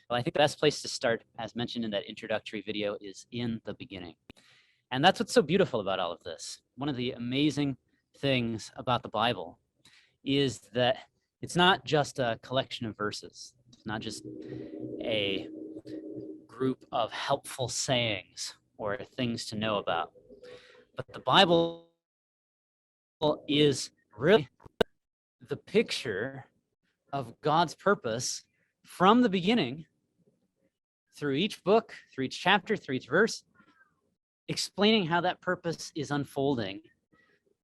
Well, I think the best place to start, as mentioned in that introductory video, is in the beginning. And that's what's so beautiful about all of this. One of the amazing things about the Bible is that it's not just a collection of verses. It's not just a group of helpful sayings or things to know about. But the Bible is really the picture of God's purpose from the beginning, through each book, through each chapter, through each verse, explaining how that purpose is unfolding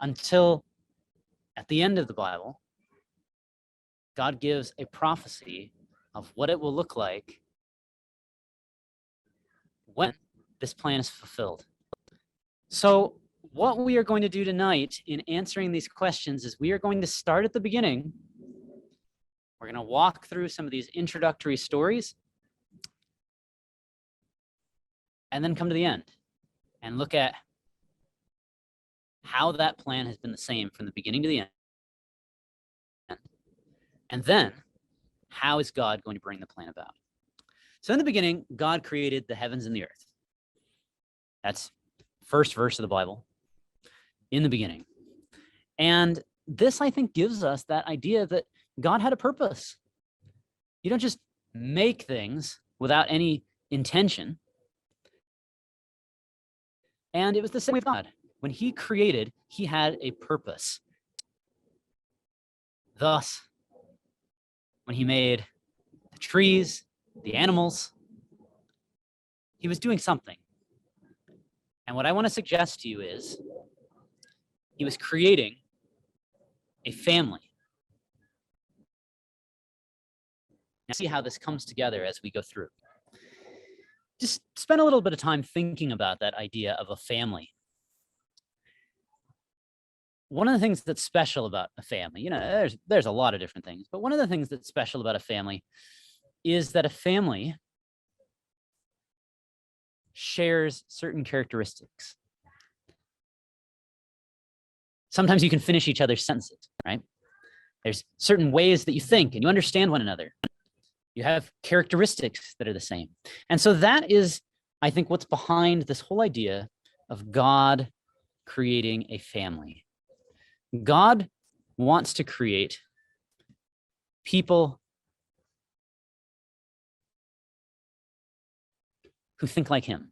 until at the end of the Bible, God gives a prophecy of what it will look like when this plan is fulfilled. So what we are going to do tonight in answering these questions is we are going to start at the beginning. We're going to walk through some of these introductory stories and then come to the end and look at how that plan has been the same from the beginning to the end. And then, how is God going to bring the plan about? So in the beginning, God created the heavens and the earth. That's first verse of the Bible, in the beginning. And this, I think, gives us that idea that God had a purpose. You don't just make things without any intention. And it was the same with God. When he created, he had a purpose. Thus, when he made the trees, the animals, he was doing something. And what I want to suggest to you is he was creating a family. Now, see how this comes together as we go through. Just spend a little bit of time thinking about that idea of a family. One of the things that's special about a family, there's a lot of different things, but one of the things that's special about a family is that a family shares certain characteristics. Sometimes you can finish each other's sentences, right? There's certain ways that you think and you understand one another. You have characteristics that are the same. And so that is, I think, what's behind this whole idea of God creating a family. God wants to create people who think like him.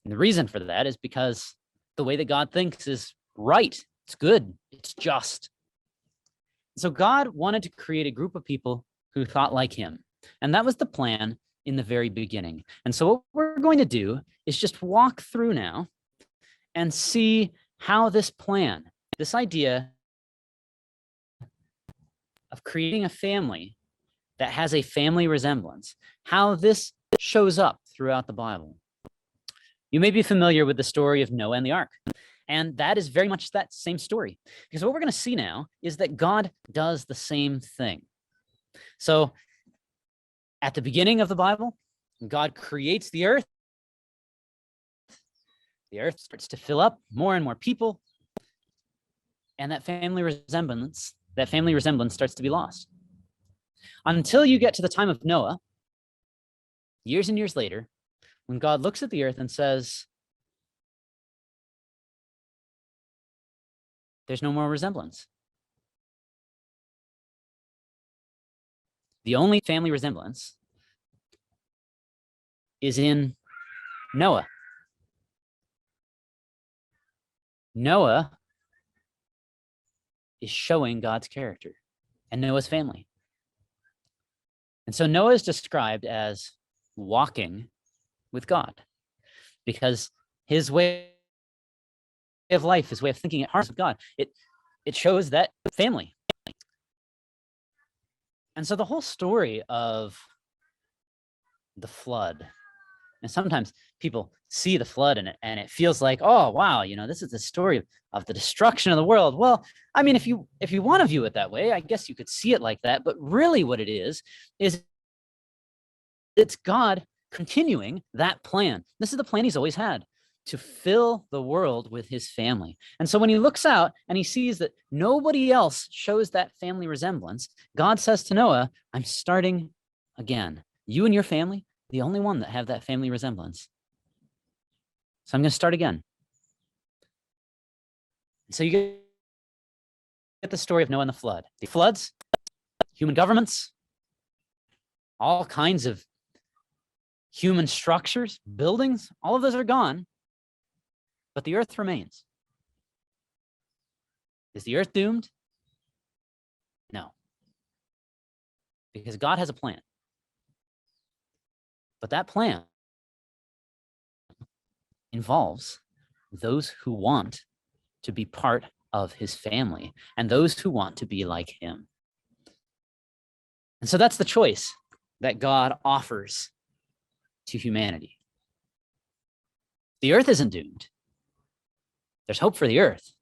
And the reason for that is because the way that God thinks is right. It's good. It's just. So God wanted to create a group of people who thought like him. And that was the plan in the very beginning. And so what we're going to do is just walk through now and see how this plan, this idea of creating a family that has a family resemblance, how this shows up throughout the Bible. You may be familiar with the story of Noah and the ark. And that is very much that same story. Because what we're going to see now is that God does the same thing. So at the beginning of the Bible, God creates the earth. The earth starts to fill up, more and more people. And that family resemblance starts to be lost. Until you get to the time of Noah, years and years later, when God looks at the earth and says, there's no more resemblance. The only family resemblance is in Noah. Noah is showing God's character and Noah's family. And so Noah is described as walking with God because his way of life, his way of thinking at heart with God, it shows that family. And so the whole story of the flood, and sometimes people see the flood and it feels like, oh, wow, this is the story of the destruction of the world. Well, I mean, if you want to view it that way, I guess you could see it like that. But really what it is it's God continuing that plan. This is the plan he's always had, to fill the world with his family. And so when he looks out and he sees that nobody else shows that family resemblance, God says to Noah, I'm starting again, you and your family, the only one that have that family resemblance. So I'm going to start again. So you get the story of Noah and the flood. The floods, human governments, all kinds of human structures, buildings, all of those are gone, but the earth remains. Is the earth doomed? No. Because God has a plan. But that plan involves those who want to be part of his family and those who want to be like him. And so that's the choice that God offers to humanity. The earth isn't doomed. There's hope for the earth.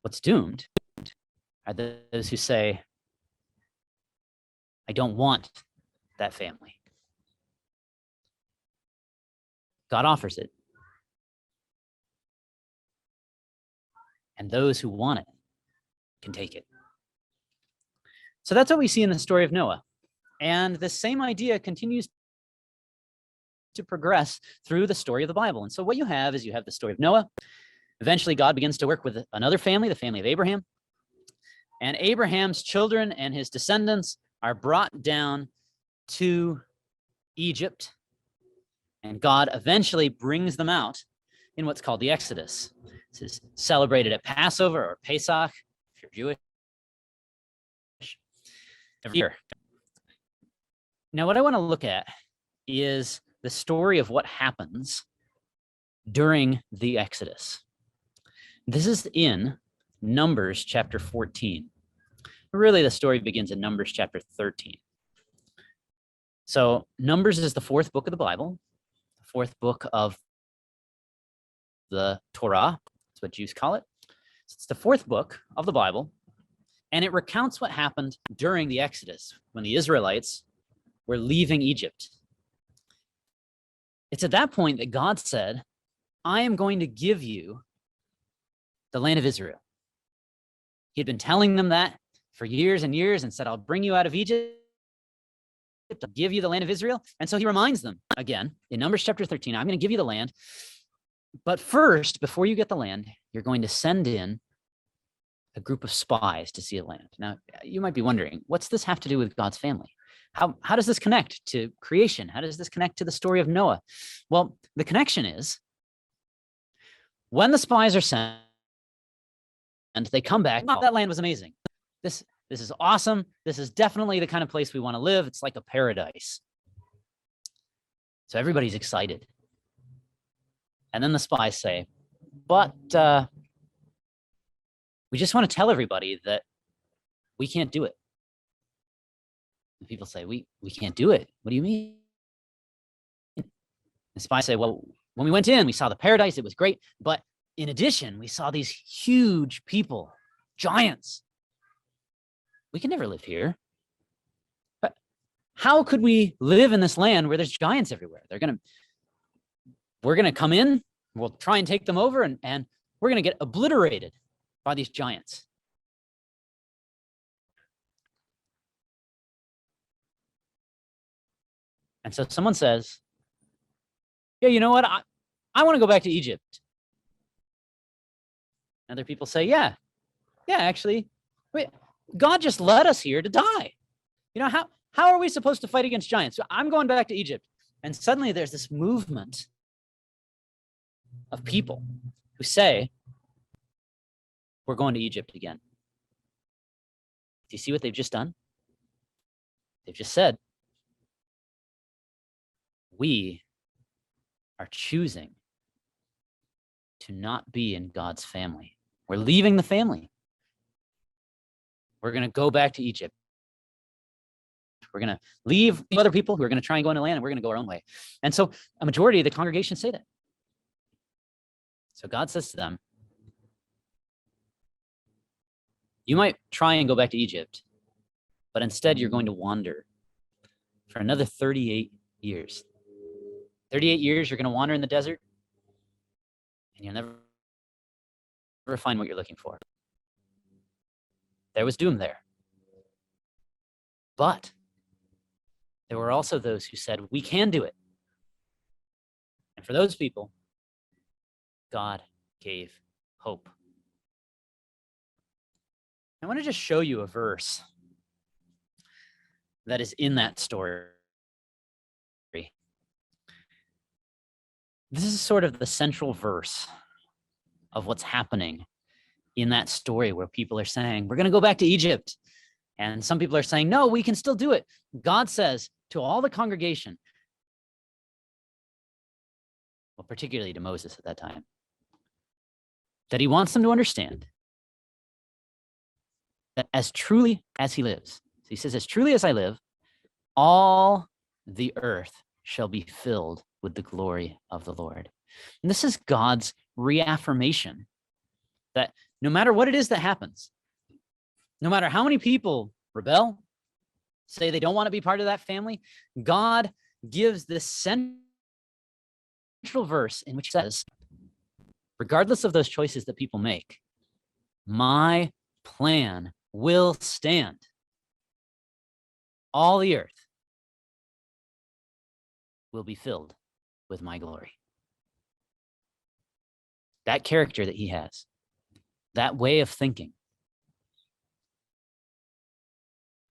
What's doomed are those who say, I don't want that family. God offers it. And those who want it can take it. So that's what we see in the story of Noah. And the same idea continues to progress through the story of the Bible. And so what you have is you have the story of Noah. Eventually, God begins to work with another family, the family of Abraham. And Abraham's children and his descendants are brought down to Egypt. And God eventually brings them out in what's called the Exodus. This is celebrated at Passover or Pesach, if you're Jewish, every year. Now, what I want to look at is the story of what happens during the Exodus. This is in Numbers chapter 14. Really, the story begins in Numbers chapter 13. So Numbers is the fourth book of the Bible, the fourth book of the Torah. That's what Jews call it. So it's the fourth book of the Bible, and it recounts what happened during the Exodus when the Israelites were leaving Egypt. It's at that point that God said, I am going to give you the land of Israel. He had been telling them that for years and years and said, I'll bring you out of Egypt, I'll give you the land of Israel. And so he reminds them again in Numbers chapter 13, I'm going to give you the land. But first, before you get the land, you're going to send in a group of spies to see the land. Now, you might be wondering, what's this have to do with God's family? How does this connect to creation? How does this connect to the story of Noah? Well, the connection is when the spies are sent and they come back, oh, that land was amazing. This is awesome. This is definitely the kind of place we want to live. It's like a paradise. So everybody's excited. And then the spies say, but we just want to tell everybody that we can't do it. And people say, we can't do it. What do you mean? The spies say, well, when we went in, we saw the paradise. It was great. But in addition, we saw these huge people, giants. We can never live here. But how could we live in this land where there's giants everywhere? We're going to come in, we'll try and take them over, and we're going to get obliterated by these giants. And so someone says, yeah, you know what? I want to go back to Egypt. Other people say, yeah, actually, wait, God just led us here to die. You know, how are we supposed to fight against giants? So I'm going back to Egypt. And suddenly there's this movement of people who say, we're going to Egypt again. Do you see what they've just done? They've just said, we are choosing to not be in God's family. We're leaving the family. We're going to go back to Egypt. We're going to leave other people who are going to try and go into land, and we're going to go our own way. And so a majority of the congregation say that. So God says to them, you might try and go back to Egypt, but instead you're going to wander for another 38 years. 38 years, you're going to wander in the desert, and you'll never find what you're looking for. There was doom there. But there were also those who said, we can do it. And for those people, God gave hope. I want to just show you a verse that is in that story. This is sort of the central verse of what's happening in that story, where people are saying, we're going to go back to Egypt. And some people are saying, no, we can still do it. God says to all the congregation, well, particularly to Moses at that time, that he wants them to understand that as truly as he lives, so he says, as truly as I live, all the earth shall be filled with the glory of the Lord. And this is God's reaffirmation that no matter what it is that happens, no matter how many people rebel, say they don't want to be part of that family, God gives this central verse in which says, regardless of those choices that people make, my plan will stand. All the earth will be filled with my glory. That character that he has, that way of thinking,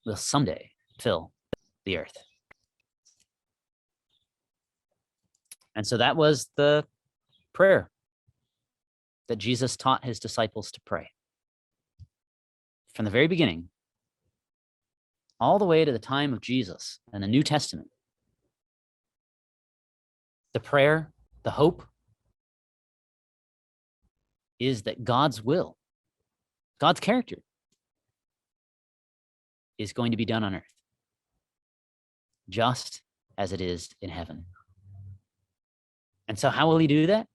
will someday fill the earth. And so that was the prayer that Jesus taught his disciples to pray. From the very beginning, all the way to the time of Jesus and the New Testament, the prayer, the hope, is that God's will, God's character, is going to be done on earth, just as it is in heaven. And so how will he do that?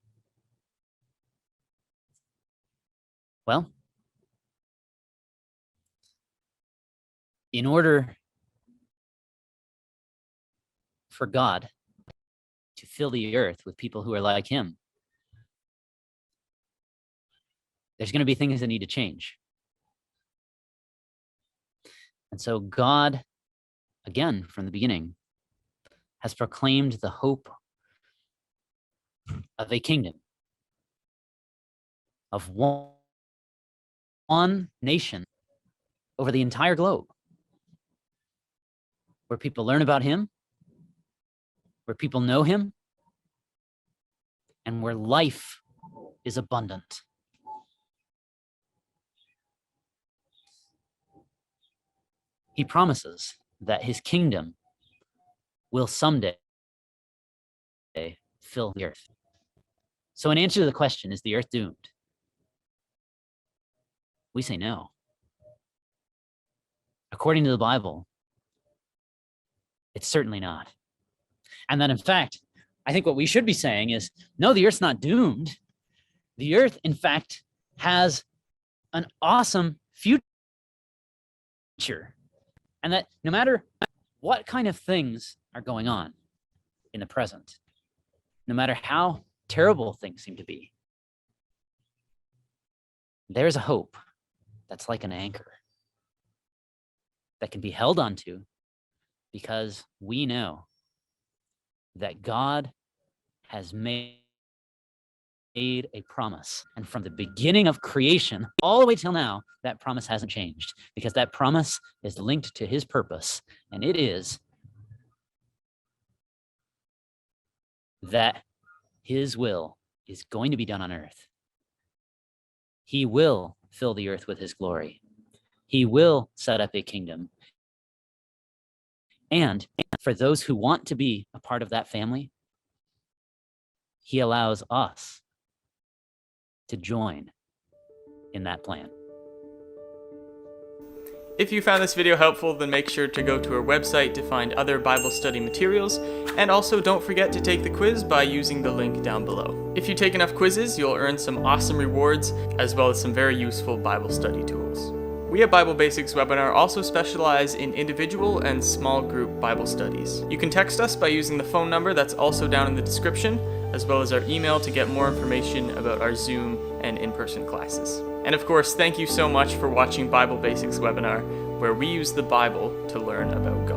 Well, in order for God to fill the earth with people who are like him, there's going to be things that need to change. And so God, again, from the beginning, has proclaimed the hope of a kingdom, of one nation over the entire globe, where people learn about him, where people know him, and where life is abundant. He promises that his kingdom will someday fill the earth. So in answer to the question, is the earth doomed? We say no. According to the Bible, it's certainly not. And that in fact, I think what we should be saying is, no, the earth's not doomed. The earth, in fact, has an awesome future. And that no matter what kind of things are going on in the present, no matter how terrible things seem to be, there's a hope that's like an anchor that can be held onto, because we know that God has made a promise. And from the beginning of creation all the way till now, that promise hasn't changed, because that promise is linked to his purpose. And it is that his will is going to be done on earth. He will fill the earth with his glory. He will set up a kingdom. And for those who want to be a part of that family, he allows us to join in that plan. If you found this video helpful, then make sure to go to our website to find other Bible study materials, and also don't forget to take the quiz by using the link down below. If you take enough quizzes, you'll earn some awesome rewards, as well as some very useful Bible study tools. We at Bible Basics Webinar also specialize in individual and small group Bible studies. You can text us by using the phone number that's also down in the description, as well as our email to get more information about our Zoom and in-person classes. And of course, thank you so much for watching Bible Basics webinar, where we use the Bible to learn about God.